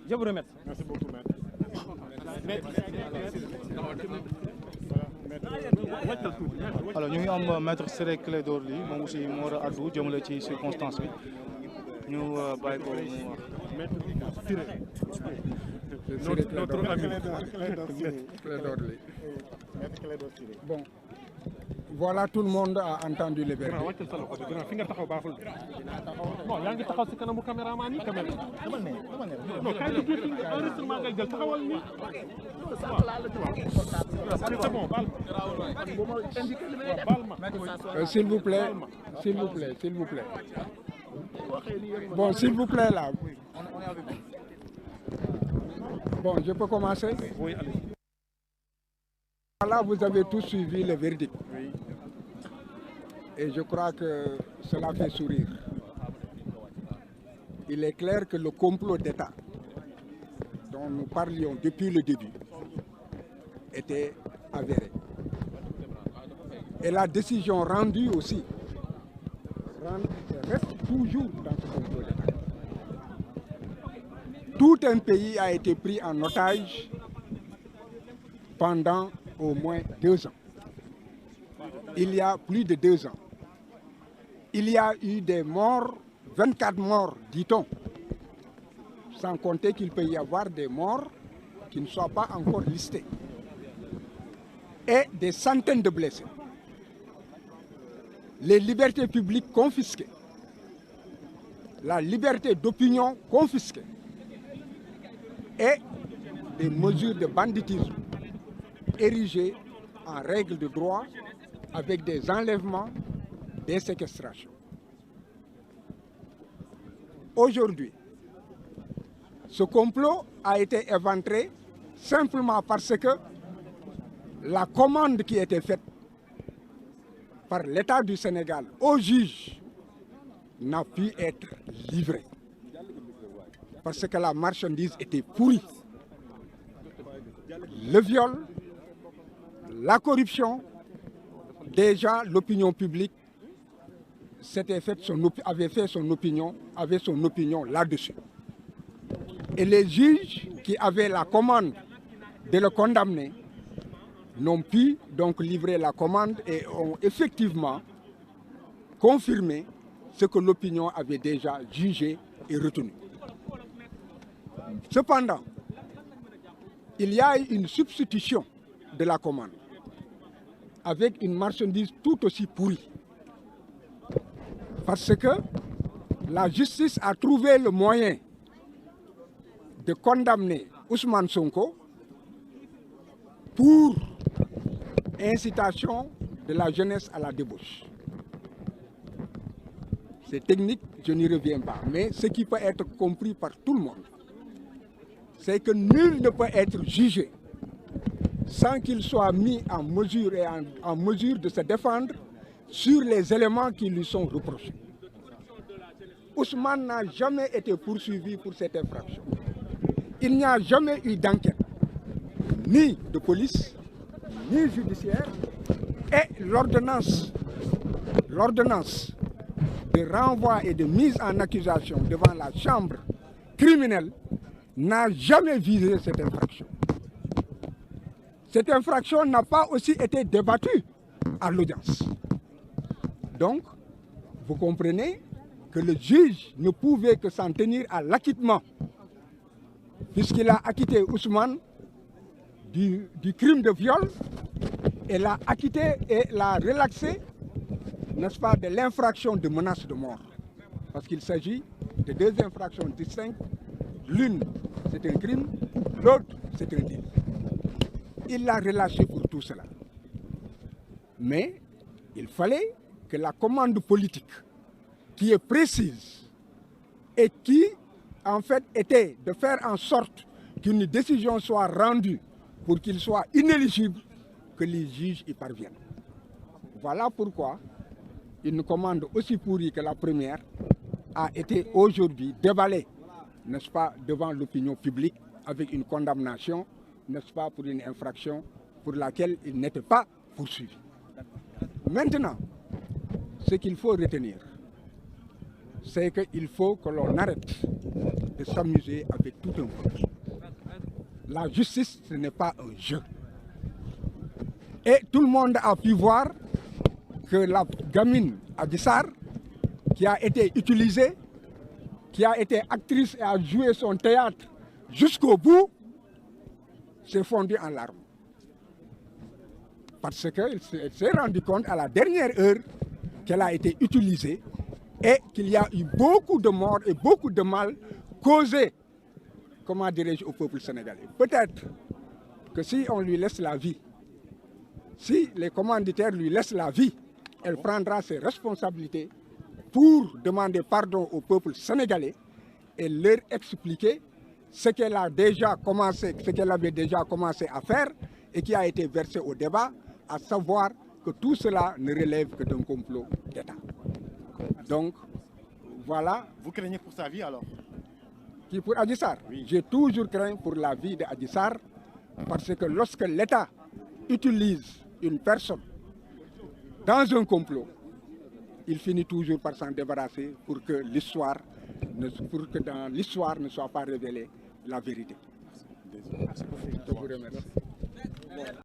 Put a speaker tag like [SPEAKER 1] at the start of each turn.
[SPEAKER 1] Je vous remercie.
[SPEAKER 2] Merci beaucoup, maître.
[SPEAKER 3] Alors ñu ngi am maître Ciré Clédor Ly moom aussi moo war a addu jëmale ci circonstance bi ñu bàyyi ko mu wax.
[SPEAKER 2] Maître Ciré. Notre ami Clédor Ly. Maître Clédor Ciré.
[SPEAKER 4] Bon, voilà, tout le monde a entendu le verdict.
[SPEAKER 2] Fi nga taxaw baaxul.
[SPEAKER 1] Bon, yaa ngi taxaw si kanamu caméraman yi quand même. Non, kaay bi tuuti enregistrement ngay jël taxawal ni. C'est bon, baal ma.
[SPEAKER 4] S'il vous plaît. Bon, s'il vous plaît, là. Bon, je peux commencer?
[SPEAKER 2] Oui, allez.
[SPEAKER 4] Voilà, vous avez tous suivi le verdict.
[SPEAKER 2] Oui.
[SPEAKER 4] Et je crois que cela fait sourire. Il est clair que le complot d'État dont nous parlions depuis le début était avéré. Et la décision rendue aussi reste toujours dans ce complot d'État. Tout un pays a été pris en otage pendant au moins 2 ans. Il y a plus de 2 ans. Il y a eu des morts, 24 morts, dit-on. Sans compter qu'il peut y avoir des morts qui ne soient pas encore listés. Et des centaines de blessés. Les libertés publiques confisquées. La liberté d'opinion confisquée. Et des mesures de banditisme érigées en règle de droit avec des enlèvements, des séquestrations. Aujourd'hui, ce complot a été éventré simplement parce que la commande qui était faite par l'État du Sénégal au juge n'a pu être livrée. Parce que la marchandise était pourrie. Le viol, la corruption, déjà l'opinion publique avait son opinion là-dessus. Et les juges qui avaient la commande de le condamner n'ont pu donc livrer la commande et ont effectivement confirmé ce que l'opinion avait déjà jugé et retenu. Cependant, il y a eu une substitution de la commande avec une marchandise tout aussi pourrie. Parce que la justice a trouvé le moyen de condamner Ousmane Sonko pour incitation de la jeunesse à la débauche. C'est technique, je n'y reviens pas. Mais ce qui peut être compris par tout le monde, c'est que nul ne peut être jugé sans qu'il soit mis en mesure et en mesure de se défendre sur les éléments qui lui sont reprochés. Ousmane n'a jamais été poursuivi pour cette infraction. Il n'y a jamais eu d'enquête, ni de police, ni judiciaire, et l'ordonnance de renvoi et de mise en accusation devant la chambre criminelle n'a jamais visé cette infraction. Cette infraction n'a pas aussi été débattue à l'audience. Donc, vous comprenez que le juge ne pouvait que s'en tenir à l'acquittement, puisqu'il a acquitté Ousmane du crime de viol et l'a acquitté et l'a relaxé, n'est-ce pas, de l'infraction de menace de mort. Parce qu'il s'agit de 2 infractions distinctes. L'une, c'est un crime, l'autre, c'est un délit. Il l'a relâché pour tout cela. Mais il fallait que la commande politique, qui est précise et qui, en fait, était de faire en sorte qu'une décision soit rendue pour qu'il soit inéligible, que les juges y parviennent. Voilà pourquoi une commande aussi pourrie que la première a été aujourd'hui déballée, n'est-ce pas, devant l'opinion publique avec une condamnation, n'est-ce pas, pour une infraction pour laquelle il n'était pas poursuivi. Maintenant, ce qu'il faut retenir, c'est qu'il faut que l'on arrête de s'amuser avec tout un peuple. La justice, ce n'est pas un jeu. Et tout le monde a pu voir que la gamine Adji Sarr, qui a été utilisée, qui a été actrice et a joué son théâtre jusqu'au bout, s'est fondue en larmes. Parce qu'elle s'est rendue compte à la dernière heure qu'elle a été utilisée et qu'il y a eu beaucoup de morts et beaucoup de mal causés, comment dirais-je, au peuple sénégalais. Peut-être que si on lui laisse la vie, si les commanditaires lui laissent la vie, elle prendra ses responsabilités pour demander pardon au peuple sénégalais et leur expliquer ce qu'elle a déjà commencé, ce qu'elle avait déjà commencé à faire et qui a été versé au débat, à savoir que tout cela ne relève que d'un complot d'État. Donc, voilà.
[SPEAKER 2] Vous craignez pour sa vie alors?
[SPEAKER 4] Qui pour Adji Sarr? Oui. J'ai toujours craint pour la vie de Adji Sarr parce que lorsque l'État utilise une personne dans un complot, il finit toujours par s'en débarrasser pour que dans l'histoire ne soit pas révélée la vérité. Je vous remercie.